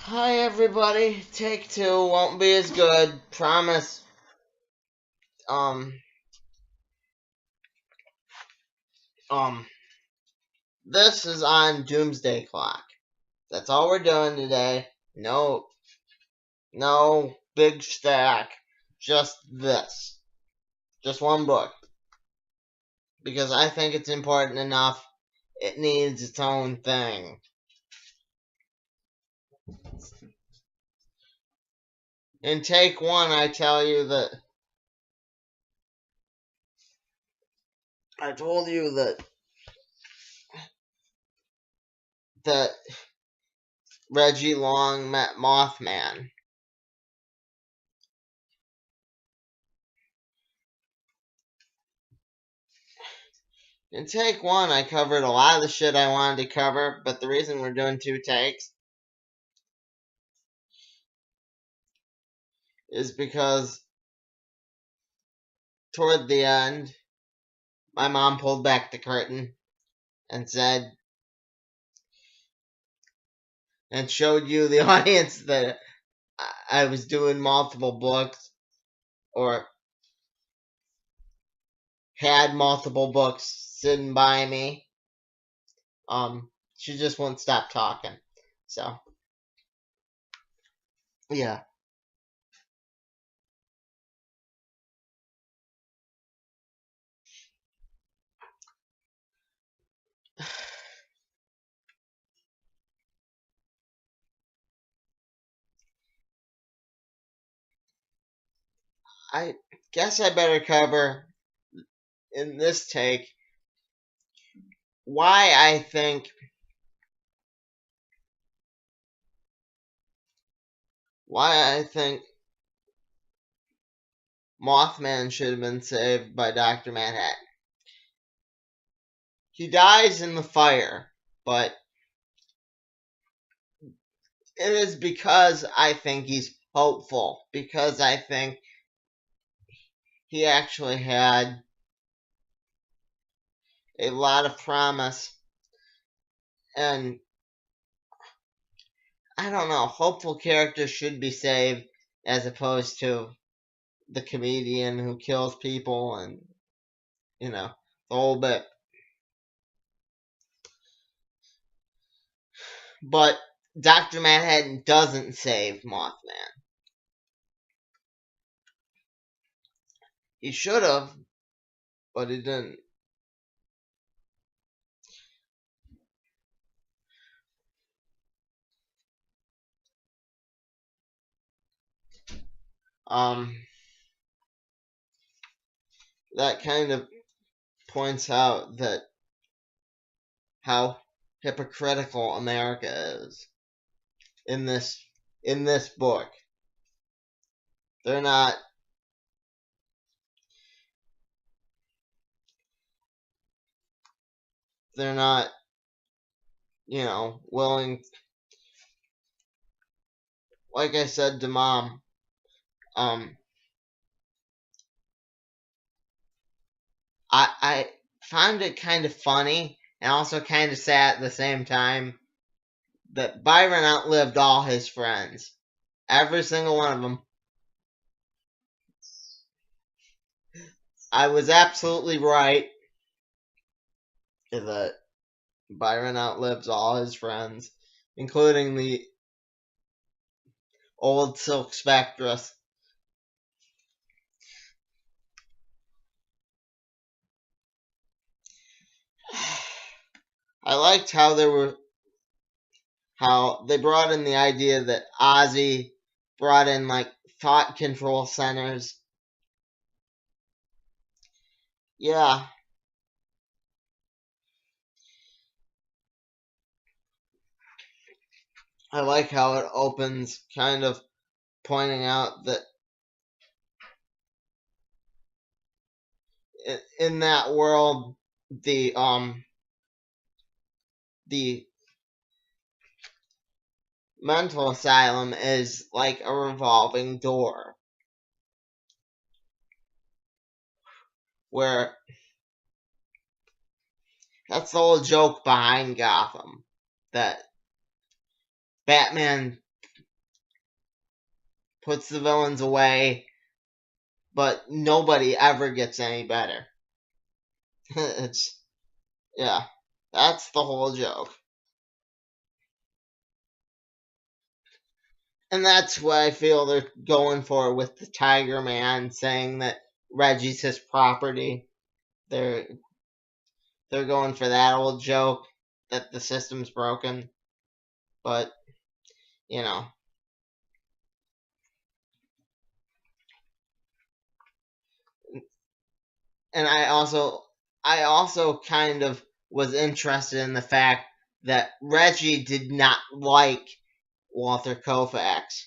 Hi everybody, take two, won't be as good, promise. Um, um, this is on Doomsday Clock. That's all we're doing today. No big stack, just this. Just one book. Because I think it's important enough, it needs its own thing. In take one, I told you that Reggie Long met Mothman. In take one, I covered a lot of the shit I wanted to cover, but the reason we're doing two takes is because toward the end, my mom pulled back the curtain and said, and showed you, the audience, that I was doing multiple books, or had multiple books sitting by me. She just won't stop talking. So, yeah. I guess I better cover, in this take, why I think Mothman should have been saved by Dr. Manhattan. He dies in the fire, but it is because I think he's hopeful, because I think he actually had a lot of promise, and I don't know, hopeful characters should be saved as opposed to the comedian who kills people and, the whole bit. But Dr. Manhattan doesn't save Mothman. He should have, but he didn't. That kind of points out that how hypocritical America is in this book. They're not willing. Like I said to Mom, I found it kind of funny and also kind of sad at the same time that Byron outlived all his friends. Every single one of them. I was absolutely right that Byron outlives all his friends, including the old Silk Spectress. I liked how they brought in the idea that Ozzy brought in thought control centers. Yeah. I like how it opens kind of pointing out that in that world the mental asylum is like a revolving door where that's the whole joke behind Gotham, that Batman puts the villains away, but nobody ever gets any better. It's, yeah, that's the whole joke. And that's what I feel they're going for with the Tiger Man, saying that Reggie's his property. They're going for that old joke that the system's broken. But, you know. And I also kind of was interested in the fact that Reggie did not like Walter Kovacs.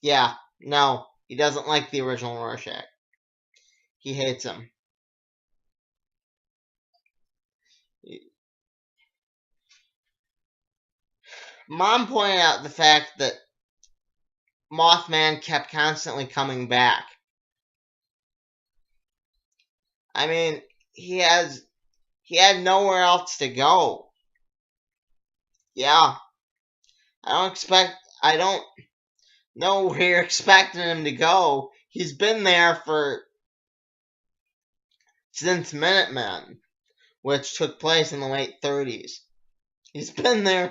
Yeah, no, he doesn't like the original Rorschach. He hates him. Mom pointed out the fact that Mothman kept constantly coming back. I mean, he had nowhere else to go. Yeah. I don't know where you're expecting him to go. He's been there since Minutemen, which took place in the late 30s. He's been there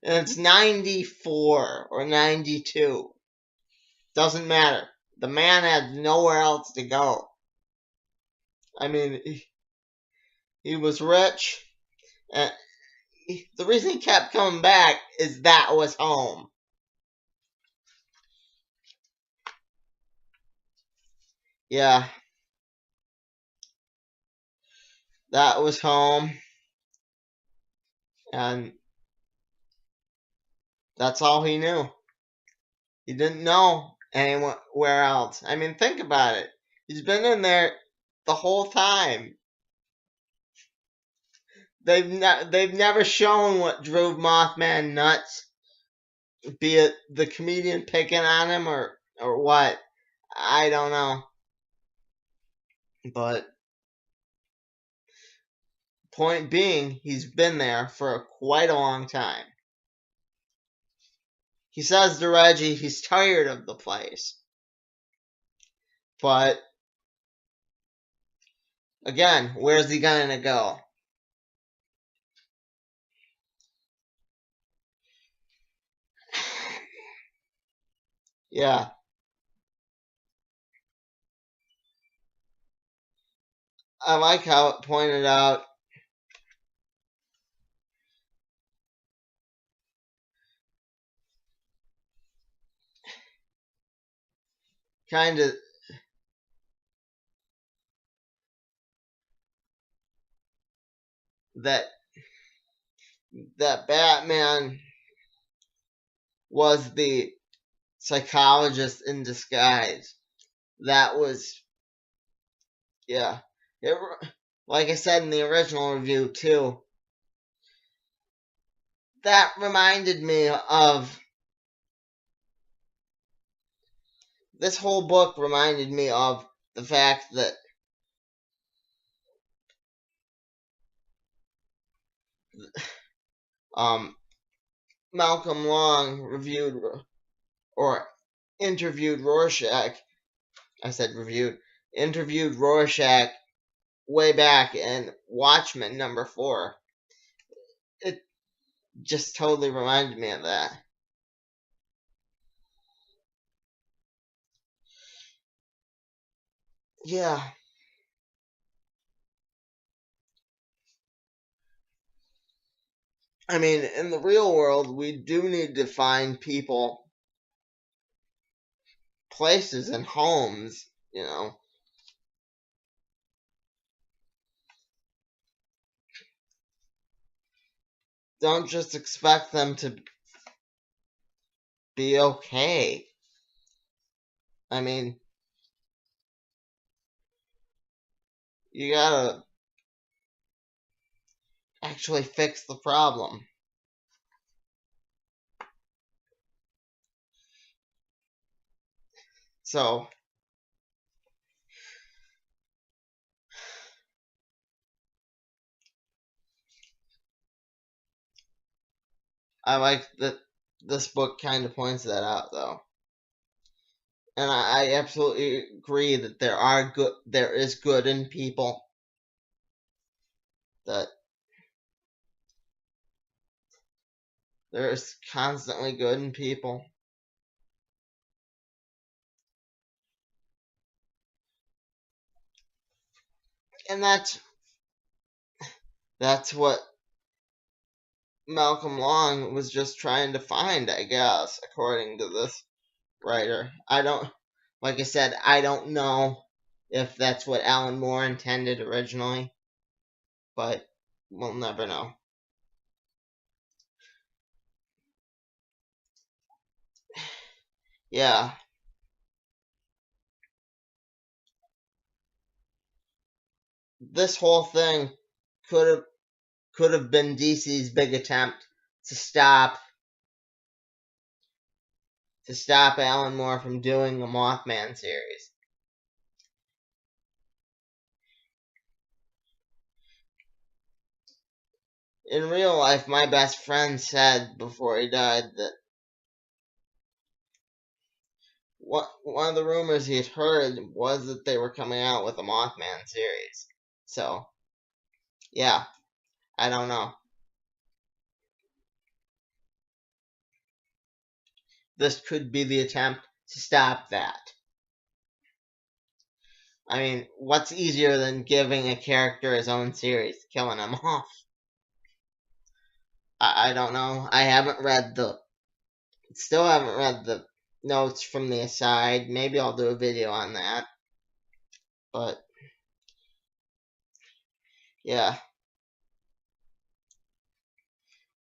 since 94 or 92. Doesn't matter. The man had nowhere else to go. I mean, he was rich. And the reason he kept coming back is that was home. Yeah. That was home. And that's all he knew. He didn't know anywhere else. I mean, think about it. He's been in there the whole time. They've never shown what drove Mothman nuts, be it the comedian picking on him or what. I don't know. But point being, he's been there for quite a long time. He says to Reggie he's tired of the place. But again, where's he gonna go? Yeah. I like how it pointed out kind of that Batman was the psychologist in disguise. That was, yeah. Like I said in the original review too, that reminded me of, this whole book reminded me of the fact that Malcolm Long reviewed or interviewed Rorschach. I said reviewed. Interviewed Rorschach way back in Watchmen #4. It just totally reminded me of that. Yeah. I mean, in the real world, we do need to find people, places, and homes, you know. Don't just expect them to be okay. I mean, you gotta actually fix the problem. So, I like that this book kind of points that out, though. And I absolutely agree that there is good in people. That there is constantly good in people. And that's what Malcolm Long was just trying to find, I guess, according to this writer. Like I said, I don't know if that's what Alan Moore intended originally, but we'll never know. Yeah. This whole thing could have been DC's big attempt to stop Alan Moore from doing a Mothman series. In real life, my best friend said before he died that one of the rumors he had heard was that they were coming out with a Mothman series. So, yeah, I don't know. This could be the attempt to stop that. I mean, what's easier than giving a character his own series, killing him off? I don't know. Still haven't read the notes from the aside. Maybe I'll do a video on that. But, yeah.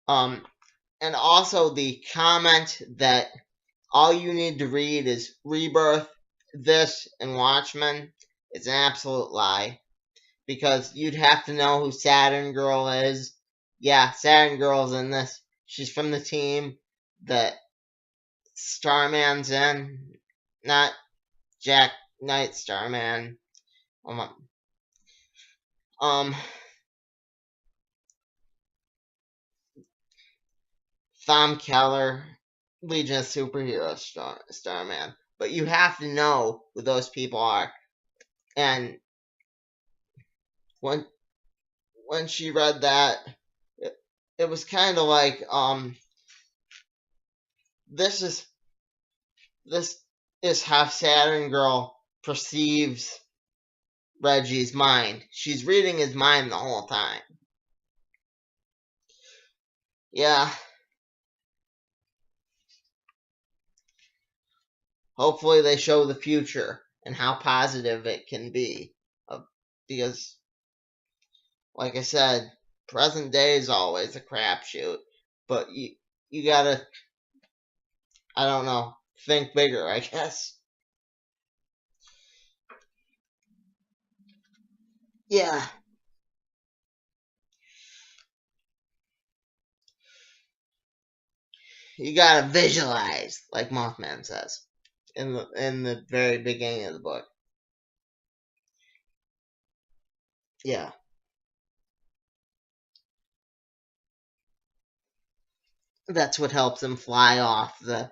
And also the comment that all you need to read is Rebirth, this, and Watchmen is an absolute lie. Because you'd have to know who Saturn Girl is. Yeah, Saturn Girl's in this. She's from the team that Starman's in. Not Jack Knight Starman. Thom Keller, Legion of Superheroes Starman. But you have to know who those people are. And when she read that, it was kind of like, this is how Saturn Girl perceives Reggie's mind. She's reading his mind the whole time. Yeah. Hopefully they show the future and how positive it can be. Because, like I said, present day is always a crapshoot. But you gotta, I don't know, think bigger, I guess. Yeah. You gotta visualize, like Mothman says in the very beginning of the book. Yeah. That's what helps him fly off the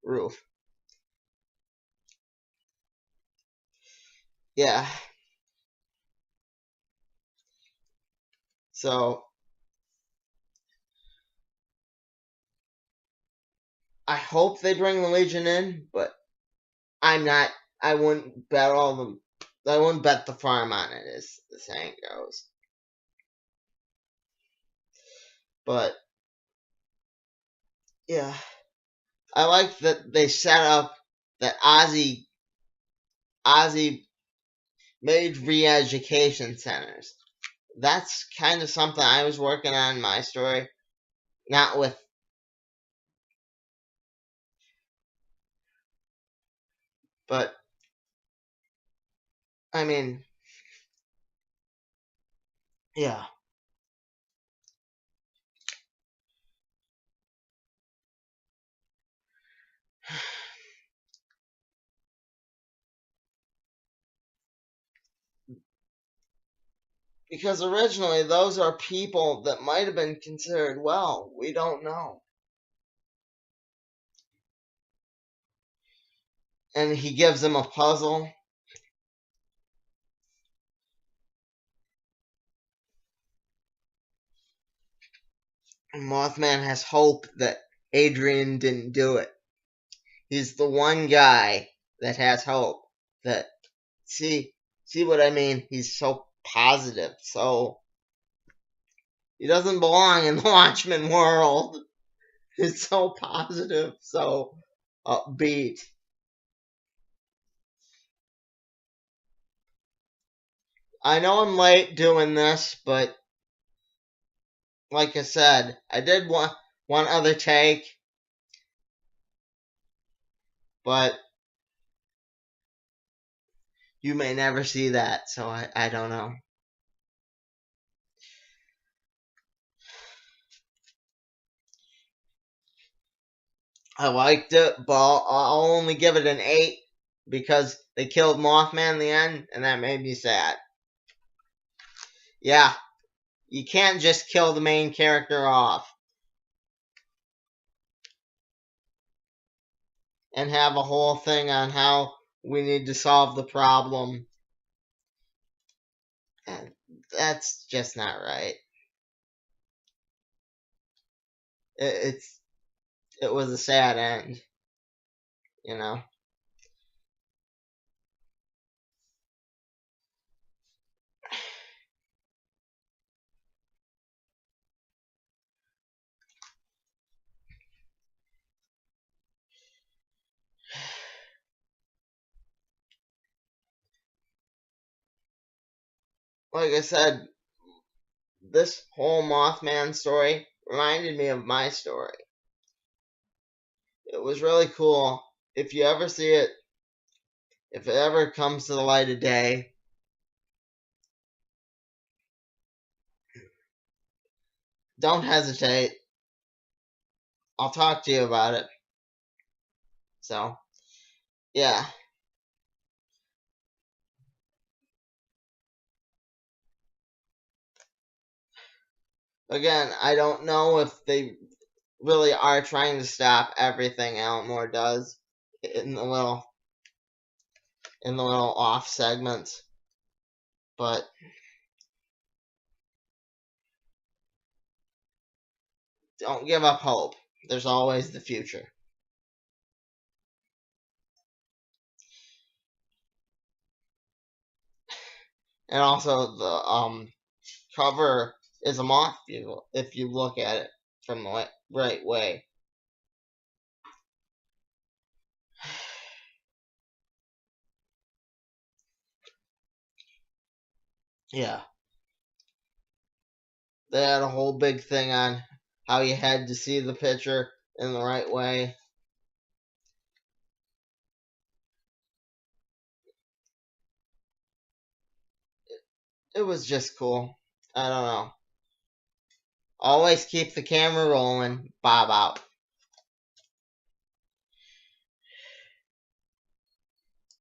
roof. Yeah. So I hope they bring the Legion in, but I wouldn't bet I wouldn't bet the farm on it, as the saying goes. But yeah, I like that they set up that Ozzy made re-education centers. That's kind of something I was working on in my story. Not with, but I mean, yeah. Because originally those are people that might have been considered well. We don't know. and he gives him a puzzle. Mothman has hope that Adrian didn't do it. He's the one guy that has hope. That see what I mean? He's so positive, so he doesn't belong in the Watchmen world. He's so positive, so upbeat. I know I'm late doing this, but like I said, I did one other take, but you may never see that, so I don't know. I liked it, but I'll only give it an 8 because they killed Mothman in the end, and that made me sad. Yeah, you can't just kill the main character off and have a whole thing on how we need to solve the problem. And that's just not right. It was a sad end, you know. Like I said, this whole Mothman story reminded me of my story. It was really cool. If you ever see it, if it ever comes to the light of day, don't hesitate. I'll talk to you about it. So, yeah. Again, I don't know if they really are trying to stop everything Alan Moore does in the little off segments, but don't give up hope. There's always the future. And also the cover is a moth if you look at it from the right way. Yeah. They had a whole big thing on how you had to see the picture in the right way. It was just cool. I don't know. Always keep the camera rolling. Bob out.